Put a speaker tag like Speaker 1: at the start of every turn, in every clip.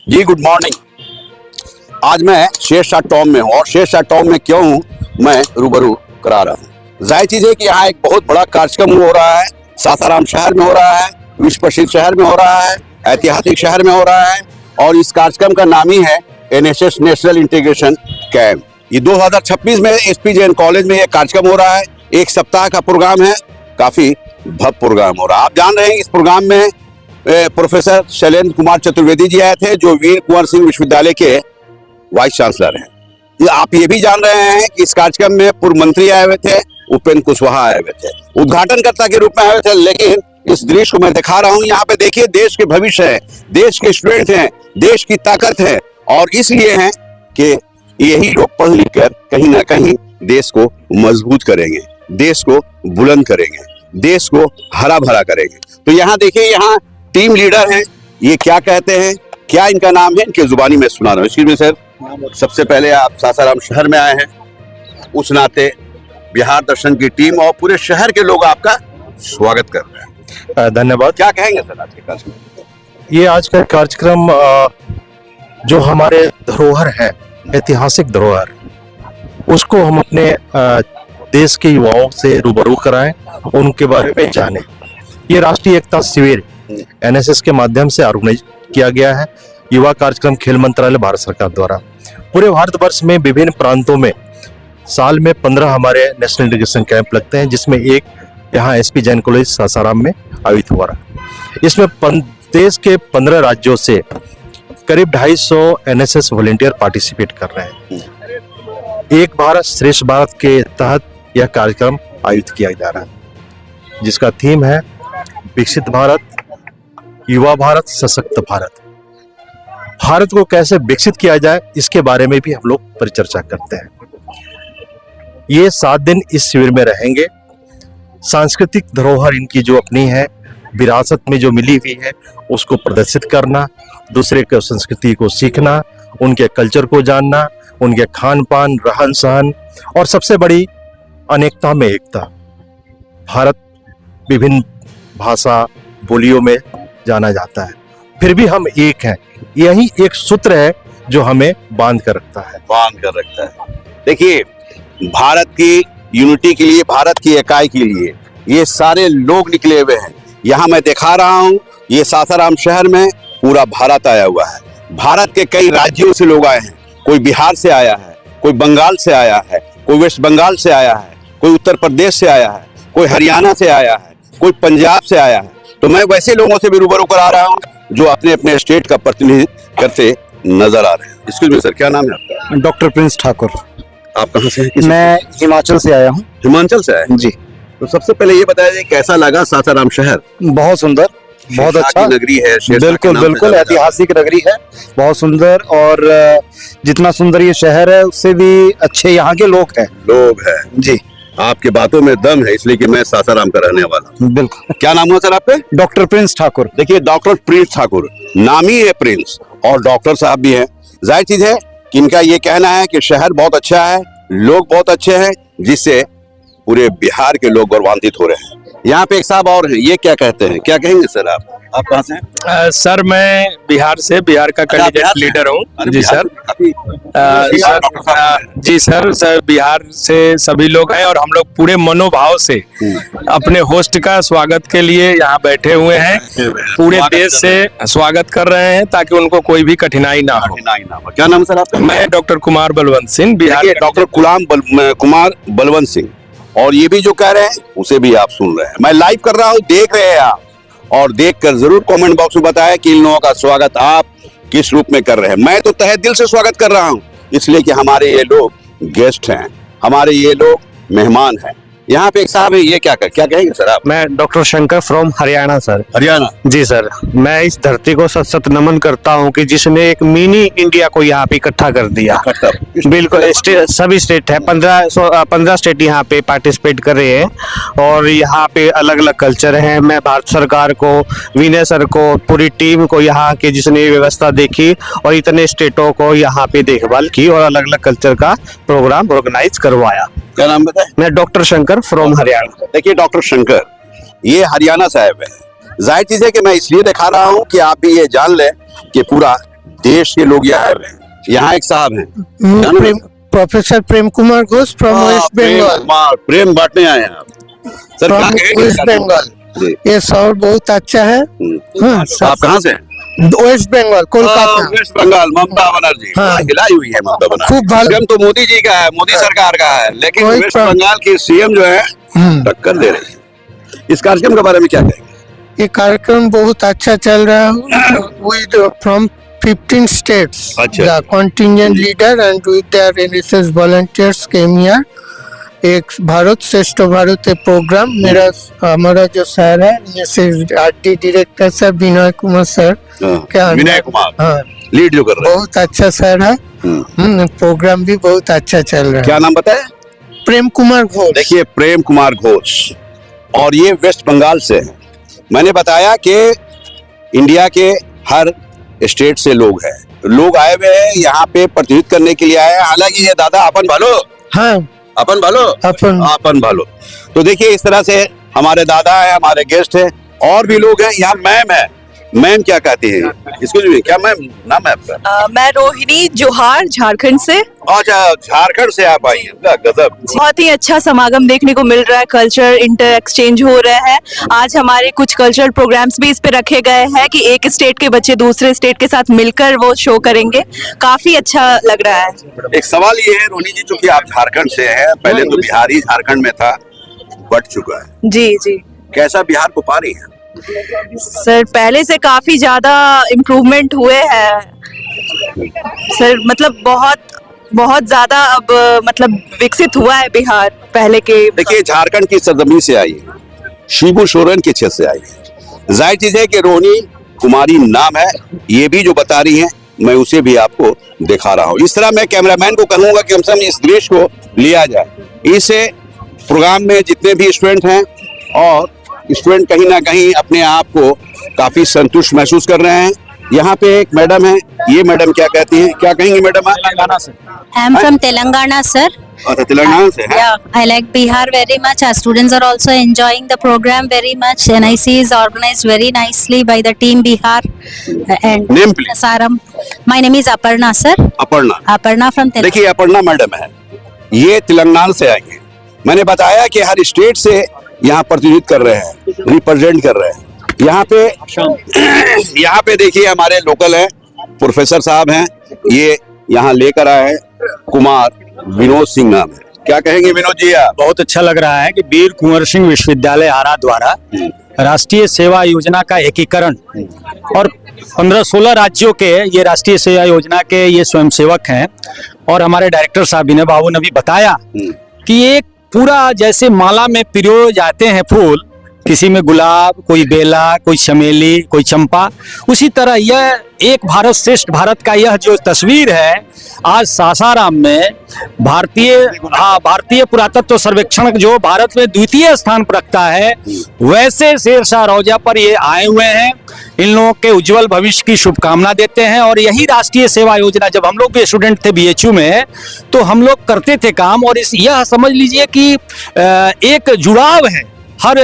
Speaker 1: जी good morning. आज मैं Sher Shah Tom में हूँ और शेरशाह टॉम में क्यों हूँ मैं रूबरू करा रहा हूँ। जाहिर चीज है कि यहाँ एक बहुत बड़ा कार्यक्रम हो रहा है, सासाराम शहर में हो रहा है, विश्व प्रसिद्ध शहर में हो रहा है, ऐतिहासिक शहर में हो रहा है और इस कार्यक्रम का नाम ही है एनएसएस नेशनल इंटीग्रेशन कैंप। ये 2026 में एसपीजेएन कॉलेज में ये कार्यक्रम हो रहा है। एक सप्ताह का प्रोग्राम है, काफी भव्य प्रोग्राम हो रहा है। आप जान रहे हैं इस प्रोग्राम में प्रोफेसर शैलेंद्र कुमार चतुर्वेदी जी आए थे जो वीर कुंवर सिंह विश्वविद्यालय के वाइस चांसलर हैं। आप ये भी जान रहे हैं कि इस कार्यक्रम में पूर्व मंत्री आए हुए थे, उपेंद्र कुशवाहा आए हुए थे, उद्घाटनकर्ता के रूप में आए हुए थे। लेकिन इस दृश्य को मैं दिखा रहा हूँ, यहाँ पे देखिए देश के भविष्य है, देश के स्टूडेंट हैं, देश की ताकत है और इसलिए है कि यही लोग पढ़ लिख कर कहीं ना कहीं देश को मजबूत करेंगे, देश को बुलंद करेंगे, देश को हरा भरा करेंगे। तो यहाँ देखिए, यहाँ टीम लीडर हैं, ये क्या कहते हैं, क्या इनका नाम है, इनकी जुबानी में सुना रहा हूँ। इसलिए सर, सबसे पहले आप सासाराम शहर में आए हैं, उस नाते बिहार दर्शन की टीम और पूरे शहर के लोग आपका स्वागत कर रहे हैं।
Speaker 2: धन्यवाद।
Speaker 1: क्या कहेंगे सर आज के कार्यक्रम?
Speaker 2: ये आज का कार्यक्रम जो हमारे धरोहर है, ऐतिहासिक धरोहर, उसको हम अपने देश के युवाओं से रूबरू कराएं, उनके बारे में जानें। ये राष्ट्रीय एकता शिविर एनएसएस के माध्यम से ऑर्गेनाइज किया गया है, युवा कार्यक्रम खेल मंत्रालय भारत सरकार द्वारा। पूरे भारतवर्ष में विभिन्न प्रांतों में साल में 15 हमारे नेशनल इंटीग्रेशन कैंप लगते हैं, जिसमें एक यहाँ एसपीजेएन कॉलेज सासाराम में आयोजित हुआ रहा। इसमें देश के 15 राज्यों से करीब 250 एनएसएस वॉलंटियर पार्टिसिपेट कर रहे हैं। एक भारत श्रेष्ठ भारत के तहत यह कार्यक्रम आयोजित किया जा रहा है, जिसका थीम है विकसित भारत, युवा भारत, सशक्त भारत। भारत को कैसे विकसित किया जाए, इसके बारे में भी हम लोग परिचर्चा करते हैं। ये 7 दिन इस शिविर में रहेंगे। सांस्कृतिक धरोहर इनकी जो अपनी है, विरासत में जो मिली हुई है, उसको प्रदर्शित करना, दूसरे के संस्कृति को सीखना, उनके कल्चर को जानना, उनके खान पान, रहन सहन और सबसे बड़ी अनेकता में एकता। भारत विभिन्न भाषा बोलियों में जाना जाता है, फिर भी हम एक हैं। यही एक सूत्र है जो हमें बांध कर रखता है।
Speaker 1: देखिए, भारत की यूनिटी के लिए, भारत की इकाई के लिए ये सारे लोग निकले हुए हैं। यहाँ मैं दिखा रहा हूँ, ये सासाराम शहर में पूरा भारत आया हुआ है। भारत के कई राज्यों से लोग आए हैं, कोई बिहार से आया है, कोई बंगाल से आया है, कोई वेस्ट बंगाल से आया है, कोई उत्तर प्रदेश से आया है, कोई हरियाणा से आया है, कोई पंजाब से आया है। तो मैं वैसे लोगों से भी रूबरू करा रहा हूँ जो अपने अपने स्टेट का प्रतिनिधित्व करते नजर आ रहे हैं। एक्सक्यूज मी सर, क्या नाम है आपका?
Speaker 3: Doctor Prince Thakur.
Speaker 1: आप कहाँ से हैं?
Speaker 3: मैं हिमाचल से आया हूँ।
Speaker 1: हिमाचल से आए
Speaker 3: जी।
Speaker 1: तो सबसे पहले ये बताइए कैसा लगा सासाराम शहर?
Speaker 3: बहुत सुंदर, बहुत अच्छा
Speaker 1: नगरी है।
Speaker 3: बिल्कुल बिल्कुल ऐतिहासिक नगरी है, बहुत सुंदर। और जितना सुंदर ये शहर है उससे भी अच्छे यहाँ के लोग हैं जी।
Speaker 1: आपके बातों में दम है, इसलिए कि मैं सासाराम का रहने वाला हूं।
Speaker 3: बिल्कुल।
Speaker 1: क्या नाम हुआ सर आपके?
Speaker 3: Doctor Prince Thakur.
Speaker 1: देखिए, डॉक्टर प्रिंस ठाकुर, नाम ही है प्रिंस और डॉक्टर साहब भी हैं। जाहिर चीज है कि इनका ये कहना है कि शहर बहुत अच्छा है, लोग बहुत अच्छे हैं, जिससे पूरे बिहार के लोग गौरवान्वित हो रहे हैं। यहाँ पे एक साहब और हैं, ये क्या कहते हैं, क्या कहेंगे सर आप? आप कहाँ से हैं?
Speaker 4: सर मैं बिहार से, बिहार का कैंडिडेट लीडर हूँ जी सर। जी सर, बिहार से सभी लोग हैं और हम लोग पूरे मनोभाव से अपने होस्ट का स्वागत के लिए यहाँ बैठे हुए हैं। पूरे देश से स्वागत कर रहे हैं ताकि उनको कोई भी कठिनाई ना हो।
Speaker 1: क्या नाम सर आपका?
Speaker 4: मैं डॉक्टर कुमार बलवंत सिंह, बिहार
Speaker 1: डॉक्टर कुमार बलवंत सिंह। और ये भी जो कह रहे हैं उसे भी आप सुन रहे हैं। मैं लाइव कर रहा हूँ, देख रहे हैं आप, और देखकर जरूर कमेंट बॉक्स में बताएं कि इन लोगों का स्वागत आप किस रूप में कर रहे हैं। मैं तो तहे दिल से स्वागत कर रहा हूं, इसलिए कि हमारे ये लोग गेस्ट हैं, हमारे ये लोग मेहमान हैं। यहाँ पे एक साहब है, ये क्या कहेंगे सर आप?
Speaker 3: मैं doctor Shankar from Haryana sir.
Speaker 1: Haryana?
Speaker 3: जी सर। मैं इस धरती को सत सत नमन करता हूँ कि जिसने एक मिनी इंडिया को यहाँ पे इकट्ठा कर दिया। बिल्कुल, सभी स्टेट है, 15 स्टेट यहाँ पे पार्टिसिपेट कर रहे हैं और यहाँ पे अलग अलग कल्चर है। मैं भारत सरकार को, विनय सर को, पूरी टीम को यहाँ के जिसने व्यवस्था देखी और इतने स्टेटों को यहाँ पे देखभाल की और अलग अलग कल्चर का प्रोग्राम ऑर्गेनाइज करवाया।
Speaker 1: क्या नाम बताए?
Speaker 3: मैं डॉक्टर शंकर फ्रॉम हरियाणा।
Speaker 1: देखिए, डॉक्टर शंकर ये हरियाणा साहब है। जाहिर चीज है कि मैं इसलिए दिखा रहा हूँ कि आप भी ये जान लें कि पूरा देश के लोग यहाँ आए हुए हैं। यहाँ एक साहब हैं,
Speaker 5: professor Prem Kumar Ghosh from West Bengal.
Speaker 1: प्रेम बांटने आए हैं आप सर, क्या कहेंगे
Speaker 5: वेस्ट बंगाल।
Speaker 1: जी।
Speaker 5: ये शहर बहुत अच्छा है। हाँ,
Speaker 1: आप कहाँ से हैं?
Speaker 5: वेस्ट बंगाल, कोलकाता।
Speaker 1: वेस्ट बंगाल, ममता बनर्जी
Speaker 5: हाँ।
Speaker 1: हिलाई हुई है ममता बनर्जी।
Speaker 5: खूब भालो।
Speaker 1: कार्यक्रम तो मोदी जी का है, मोदी सरकार का है, लेकिन
Speaker 5: कोई
Speaker 1: वेस्ट
Speaker 5: प्रॉब्लम-
Speaker 1: बंगाल की सीएम जो है टक्कर दे रही है। इस कार्यक्रम के बारे में क्या कहेंगे?
Speaker 5: ये कार्यक्रम बहुत अच्छा चल रहा है। विद फ्रॉम 15 states,
Speaker 1: अच्छा।
Speaker 5: the contingent leader and with their NSS volunteers came here. एक भारत श्रेष्ठ भारत प्रोग्राम मेरा हमारा जो सर है RD director sir Vinay Kumar sir के अंदर-
Speaker 1: विनय कुमार
Speaker 5: हाँ,
Speaker 1: लीड जो कर रहे हैं।
Speaker 5: बहुत अच्छा सर है। प्रोग्राम भी बहुत अच्छा चल रहा है।
Speaker 1: क्या नाम बताए?
Speaker 5: प्रेम कुमार घोष।
Speaker 1: देखिए, प्रेम कुमार घोष, और ये वेस्ट बंगाल से है। मैंने बताया कि इंडिया के हर स्टेट से लोग हैं, लोग आए हुए हैं यहाँ पे प्रतिनिधित्व करने के लिए आए हैं। हालांकि ये दादा अपन भालो,
Speaker 5: हाँ,
Speaker 1: अपन भालो,
Speaker 5: अपन
Speaker 1: भालो। तो देखिए, इस तरह से हमारे दादा है, हमारे गेस्ट है, और भी लोग हैं। यहाँ मैम है, मैम क्या कहती है? एक्सक्यूज मी, क्या मैम नाम है आपका?
Speaker 6: मैं रोहिणी जोहार, झारखंड से।
Speaker 1: अच्छा, झारखंड से आप आई हैं, गजब।
Speaker 6: बहुत ही अच्छा समागम देखने को मिल रहा है, कल्चर इंटर एक्सचेंज हो रहा है। आज हमारे कुछ कल्चरल प्रोग्राम्स भी इस पे रखे गए हैं कि एक स्टेट के बच्चे दूसरे स्टेट के साथ मिलकर वो शो करेंगे। काफी अच्छा लग रहा है।
Speaker 1: एक सवाल ये है रोहिणी जी, चूंकि आप झारखंड से हैं, पहले तो बिहार ही झारखंड में था, बढ़ चुका है,
Speaker 6: जी जी
Speaker 1: कैसा बिहार को पा रही है?
Speaker 6: सर, पहले से काफी ज्यादा इम्प्रूवमेंट हुए हैं सर, मतलब बहुत ज्यादा अब मतलब विकसित हुआ है बिहार पहले के।
Speaker 1: देखिए, झारखंड की सरजमीन से आई है, शिबू सोरेन के क्षेत्र से आई है। जाहिर चीज है कि रोहिणी कुमारी नाम है, ये भी जो बता रही हैं, मैं उसे भी आपको दिखा रहा हूँ। इस तरह मैं कैमरामैन को कहूंगा कि हम सब इस दृश्य को लिया जाए। इस प्रोग्राम में जितने भी स्टूडेंट हैं, और स्टूडेंट कहीं ना कहीं अपने आप को काफी संतुष्ट महसूस कर रहे हैं। यहाँ पे एक मैडम है, ये मैडम क्या कहती हैं? क्या कहेंगे madam?
Speaker 7: I am from Telangana, sir.
Speaker 1: अच्छा, तेलंगाना से है।
Speaker 7: Yeah, I like Bihar very much. Our students are also enjoying the program very much. NIC is organized very nicely by the team Bihar and
Speaker 1: Name, please.
Speaker 7: Saram. My name is Aparna, sir.
Speaker 1: Aparna.
Speaker 7: Aparna from Telangana.
Speaker 1: देखिए, Aparna madam है, ये तेलंगाना से आई है। मैंने बताया कि हर state से यहाँ प्रतिनिधित्व कर रहे हैं, रिप्रेजेंट कर रहे हैं। यहाँ पे देखिए, हमारे लोकल हैं, प्रोफेसर साहब हैं, ये यहाँ लेकर आए हैं, कुमार विनोद सिंह नाम है। क्या कहेंगे विनोद जी आप?
Speaker 8: बहुत अच्छा लग रहा है कि वीर कुंवर सिंह विश्वविद्यालय आरा द्वारा राष्ट्रीय सेवा योजना का एकीकरण, और 15-16 राज्यों के ये राष्ट्रीय सेवा योजना के ये स्वयंसेवक हैं, और हमारे डायरेक्टर साहब विनय बाबू ने भी बताया कि एक पूरा जैसे माला में पिरोए जाते हैं फूल, किसी में गुलाब, कोई बेला, कोई चमेली, कोई चंपा, उसी तरह यह एक भारत श्रेष्ठ भारत का यह जो तस्वीर है, आज सासाराम में भारतीय पुरातत्व सर्वेक्षण जो भारत में द्वितीय स्थान पर रखता है, वैसे शेरशाह रौजा पर ये आए हुए हैं। इन लोगों के उज्जवल भविष्य की शुभकामना देते हैं। और यही राष्ट्रीय सेवा योजना, जब हम लोग भी स्टूडेंट थे BHU में, तो हम लोग करते थे काम, और यह समझ लीजिए कि एक जुड़ाव है हर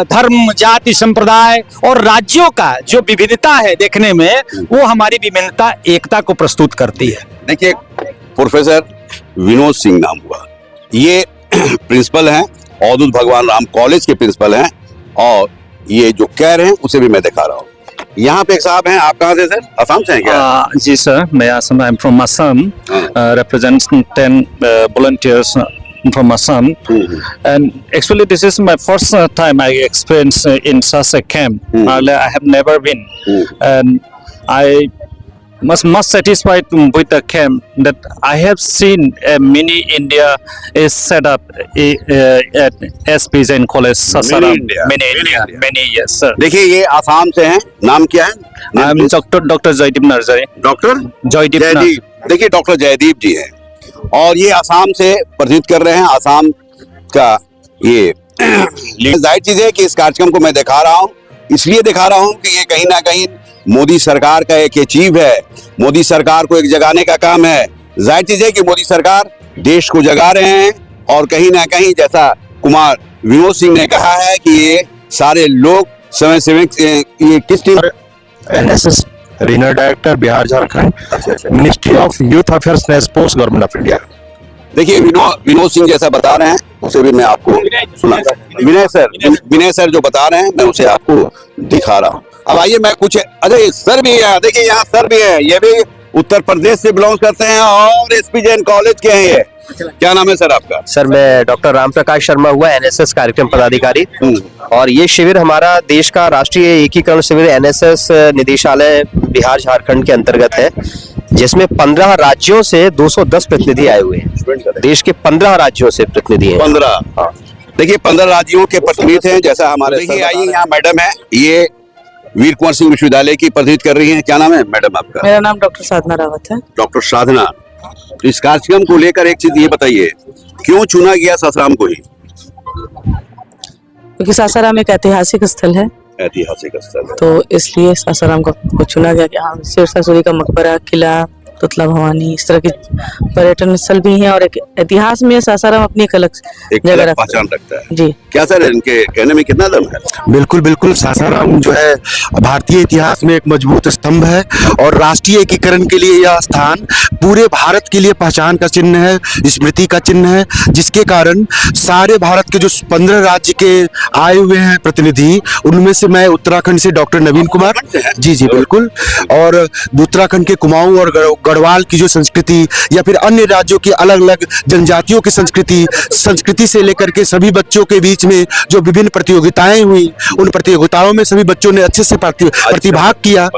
Speaker 8: धर्म, जाति, संप्रदाय और राज्यों का जो विविधता है देखने में, वो हमारी विभिन्नता एकता को प्रस्तुत करती है।
Speaker 1: देखिए, प्रोफेसर विनोद सिंह नाम हुआ, ये प्रिंसिपल हैं, अवधूत भगवान राम कॉलेज के प्रिंसिपल हैं, और ये जो कह रहे हैं उसे भी मैं दिखा रहा हूँ। यहाँ पे एक साहब हैं, आप कहाँ से सर? असम से हैं क्या?
Speaker 8: जी सर, मैं Assam, I am from Assam, represents 10 volunteers from Assam, and actually this is my first time I experience in such a camp. Earlier I have never been, and I must satisfied with the camp that I have seen a mini India is set up at SPJN College, Sasaram. Mini, yes sir.
Speaker 1: देखिए, ये आसाम से हैं, नाम क्या है?
Speaker 8: I am Dr. Jaydeep Narzari.
Speaker 1: Doctor
Speaker 8: Jaydeep.
Speaker 1: देखिए, doctor Jaideep जी हैं, और ये आसाम से प्रतिनिधित्व कर रहे हैं। आसाम का ये जाहिर चीज है कि इस कार्यक्रम को मैं दिखा रहा हूँ, इसलिए दिखा रहा हूँ कि ये कहीं ना कहीं मोदी सरकार का एक अचीव है। मोदी सरकार को एक जगाने का काम है। जाहिर चीज है कि मोदी सरकार देश को जगा रहे हैं, और कहीं ना कहीं जैसा कुमार विनोद सिंह ने कहा है कि ये सारे लोग समय ये किस team?
Speaker 2: Regional director Bihar Jharkhand, ministry of youth affairs and sports, government of India.
Speaker 1: देखिए विनोद सिंह जैसा बता रहे हैं उसे भी मैं आपको सुना, विनय सर जो बता रहे हैं मैं उसे आपको दिखा रहा हूँ। अब आइए मैं कुछ, अरे सर भी है, देखिए यहाँ सर भी है, ये भी उत्तर प्रदेश से बिलोंग करते हैं और एसपी जैन कॉलेज के हैं ये। क्या नाम है सर आपका?
Speaker 9: सर मैं डॉक्टर राम प्रकाश शर्मा हुआ, एनएसएस कार्यक्रम पदाधिकारी। और ये शिविर हमारा देश का राष्ट्रीय एकीकरण शिविर एनएसएस निदेशालय बिहार झारखंड के अंतर्गत है, जिसमें 15 राज्यों से 210 प्रतिनिधि आए हुए हैं। देश के 15 राज्यों से प्रतिनिधि हैं।
Speaker 1: 15, हाँ। देखिए 15 राज्यों के प्रतिनिधि हैं, जैसा हमारे। देखिए आइए यहाँ मैडम है, ये वीर कुंवर सिंह विश्वविद्यालय की प्रतिनिधित्व कर रही हैं। क्या नाम है मैडम आपका?
Speaker 6: मेरा नाम डॉक्टर साधना रावत है।
Speaker 1: डॉक्टर साधना, इस कार्यक्रम को लेकर एक चीज ये बताइए, क्यों चुना गया सासाराम को ही?
Speaker 6: क्योंकि सासाराम एक ऐतिहासिक स्थल है,
Speaker 1: ऐतिहासिक स्थल है।
Speaker 6: तो इसलिए सासाराम को चुना गया कि हाँ, शेरशाह सूरी का मकबरा, किला, तुतला भवानी, इस तरह के पर्यटन स्थल भी हैं और एक इतिहास में सासाराम अपनी एक अलग जगह
Speaker 1: पहचान रखता है।
Speaker 6: जी
Speaker 1: क्या सर इनके कहने में कितना दम है?
Speaker 2: बिल्कुल बिल्कुल, सासाराम जो है भारतीय इतिहास में एक मजबूत स्तंभ है और राष्ट्रीय एकीकरण के लिए यह स्थान पूरे भारत के लिए पहचान का चिन्ह है, स्मृति का चिन्ह है, जिसके कारण सारे भारत के जो 15 राज्य के आए हुए हैं प्रतिनिधि, उनमें से मैं उत्तराखंड से डॉक्टर नवीन कुमार, जी जी बिल्कुल, और उत्तराखंड के कुमाऊं और गढ़वाल की जो संस्कृति या फिर अन्य राज्यों की अलग अलग जनजातियों की संस्कृति से लेकर के सभी बच्चों के बीच में जो विभिन्न प्रतियोगिताएं हुई, उन प्रतियोगिताओं में सभी बच्चों ने अच्छे से प्रतिभाग किया।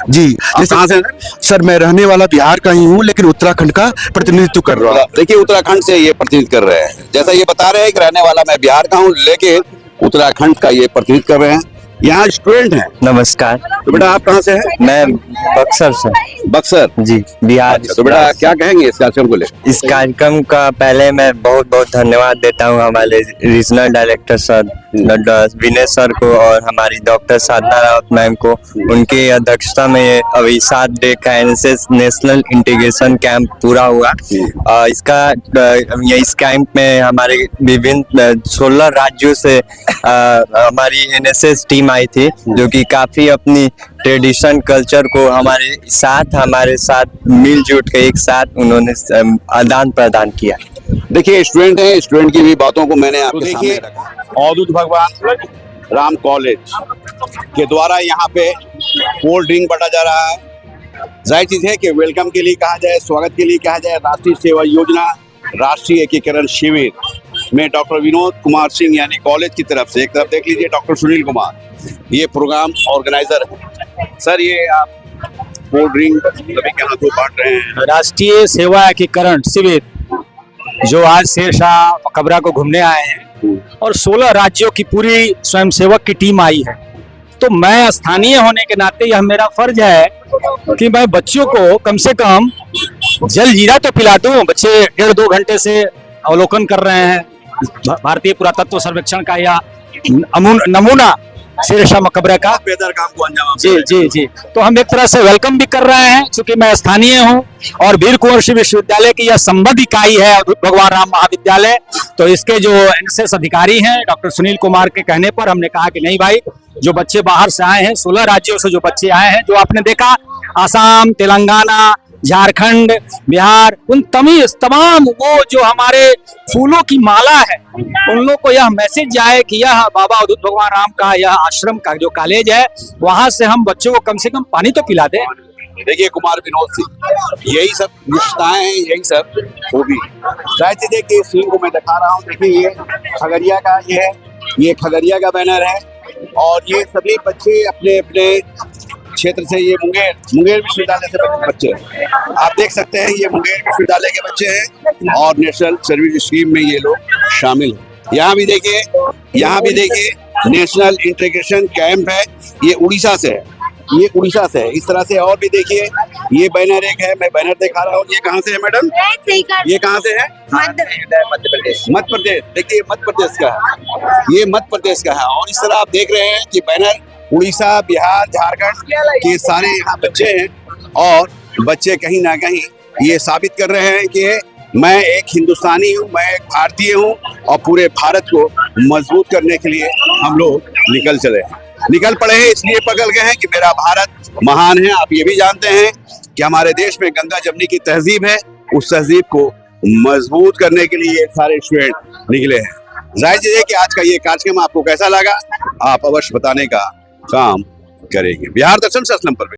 Speaker 2: जी,
Speaker 1: कहाँ से?
Speaker 2: सर मैं रहने वाला बिहार का ही हूँ, लेकिन उत्तराखंड का प्रतिनिधित्व कर रहा हूँ।
Speaker 1: देखिए उत्तराखंड से ये प्रतिनिधित्व कर रहे हैं, जैसा ये बता रहे हैं कि रहने वाला मैं बिहार का हूँ, लेकिन उत्तराखंड का ये प्रतिनिधित्व कर रहे हैं। यहाँ स्टूडेंट हैं।
Speaker 9: नमस्कार।
Speaker 1: तो बेटा आप कहाँ से हैं?
Speaker 9: मैं बक्सर से।
Speaker 1: बक्सर?
Speaker 9: जी, बिहार।
Speaker 1: तो बेटा क्या कहेंगे इस कार्यक्रम को लेकर?
Speaker 9: इस कार्यक्रम का पहले मैं बहुत बहुत धन्यवाद देता हूँ हमारे रीजनल डायरेक्टर सर विनय सर को और हमारी डॉक्टर साधना रावत मैम को। उनकी अध्यक्षता में अभी 7 डे का एनएसएस नेशनल इंटीग्रेशन कैंप पूरा हुआ। इस कैंप में हमारे विभिन्न 16 राज्यों से हमारी एनएसएस टीम आई थी, जो कि काफी अपनी ट्रेडिशन कल्चर को हमारे साथ मिलजुल के एक साथ उन्होंने आदान प्रदान किया।
Speaker 1: देखिए स्टूडेंट हैं, स्टूडेंट की भी बातों को मैंने आपके सामने रखा। अवधूत भगवान राम कॉलेज के द्वारा यहाँ पे कोल्ड ड्रिंक बांटा जा रहा है। जाहिर चीज है कि वेलकम के लिए कहा जाए, स्वागत के लिए कहा जाए, राष्ट्रीय सेवा योजना राष्ट्रीय एकीकरण शिविर में डॉक्टर विनोद कुमार सिंह यानी कॉलेज की तरफ से, एक तरफ देख लीजिए डॉक्टर सुनील कुमार, ये प्रोग्राम ऑर्गेनाइजर है। सर ये आप कोल्ड ड्रिंक सभी के हाथों बांट रहे हैं।
Speaker 8: राष्ट्रीय सेवा एकीकरण शिविर जो आज शेरशाह मकबरा को घूमने आए हैं और 16 राज्यों की पूरी स्वयंसेवक की टीम आई है, तो मैं स्थानीय होने के नाते यह मेरा फर्ज है कि मैं बच्चों को कम से कम जल जीरा तो पिला दूं। बच्चे 1.5-2 घंटे से अवलोकन कर रहे हैं भारतीय पुरातत्व सर्वेक्षण का यह नमूना शेरशाह मकबरे का
Speaker 1: बेहतर काम को अंजाम।
Speaker 8: जी जी जी, तो हम एक तरह से वेलकम भी कर रहे हैं, क्योंकि मैं स्थानीय हूं और वीर कुंवर सिंह विश्वविद्यालय की यह संबद्ध इकाई है अवधूत भगवान राम महाविद्यालय। तो इसके जो एनएसएस अधिकारी हैं डॉक्टर सुनील कुमार के कहने पर हमने कहा कि नहीं भाई, जो बच्चे बाहर से आए हैं, 16 राज्यों से जो बच्चे आए हैं, जो आपने देखा आसाम, तेलंगाना, झारखंड, बिहार, उन तमाम वो जो हमारे फूलों की माला है, उन लोग को यह मैसेज जाए कि यह बाबा अवधूत भगवान राम का यह आश्रम का जो कॉलेज है, वहां से हम बच्चों को कम से कम पानी तो पिला दें।
Speaker 1: देखिए कुमार विनोद सिंह, यही सब निष्ठाएं हैं, यही सब खूबी। शायद से देखिए इस सीन को मैं दिखा रहा हूँ। देखिए ये खगड़िया का ये खगड़िया का बैनर है और ये सभी बच्चे अपने अपने क्षेत्र से, ये मुंगेर विश्वविद्यालय से बच्चे हैं। आप देख सकते हैं ये मुंगेर विश्वविद्यालय के बच्चे हैं और नेशनल सर्विस स्कीम में ये लोग शामिल हैं। यहाँ भी देखिए नेशनल इंटीग्रेशन कैंप है, ये उड़ीसा से है, ये उड़ीसा से है। इस तरह से और भी देखिए ये बैनर एक है, मैं बैनर दिखा रहा हूँ। ये कहाँ से है मैडम? ये कहाँ से है? मध्य प्रदेश। देखिए मध्य प्रदेश का है, ये मध्य प्रदेश का है। और इस तरह आप देख रहे हैं कि बैनर उड़ीसा, बिहार, झारखंड के सारे यहाँ बच्चे हैं और बच्चे कहीं ना कहीं ये साबित कर रहे हैं कि मैं एक हिंदुस्तानी हूँ, मैं एक भारतीय हूँ और पूरे भारत को मजबूत करने के लिए हम लोग निकल चले हैं। निकल पड़े हैं, इसलिए पकड़ गए हैं कि मेरा भारत महान है। आप ये भी जानते हैं कि हमारे देश में गंगा जमनी की तहजीब है, उस तहजीब को मजबूत करने के लिए ये सारे स्टूडेंट निकले हैं। जाहिर चीज है कि आज का ये कार्यक्रम आपको कैसा लगा, आप अवश्य बताने का काम करेंगे। बिहार दर्शन से असलम परवेज।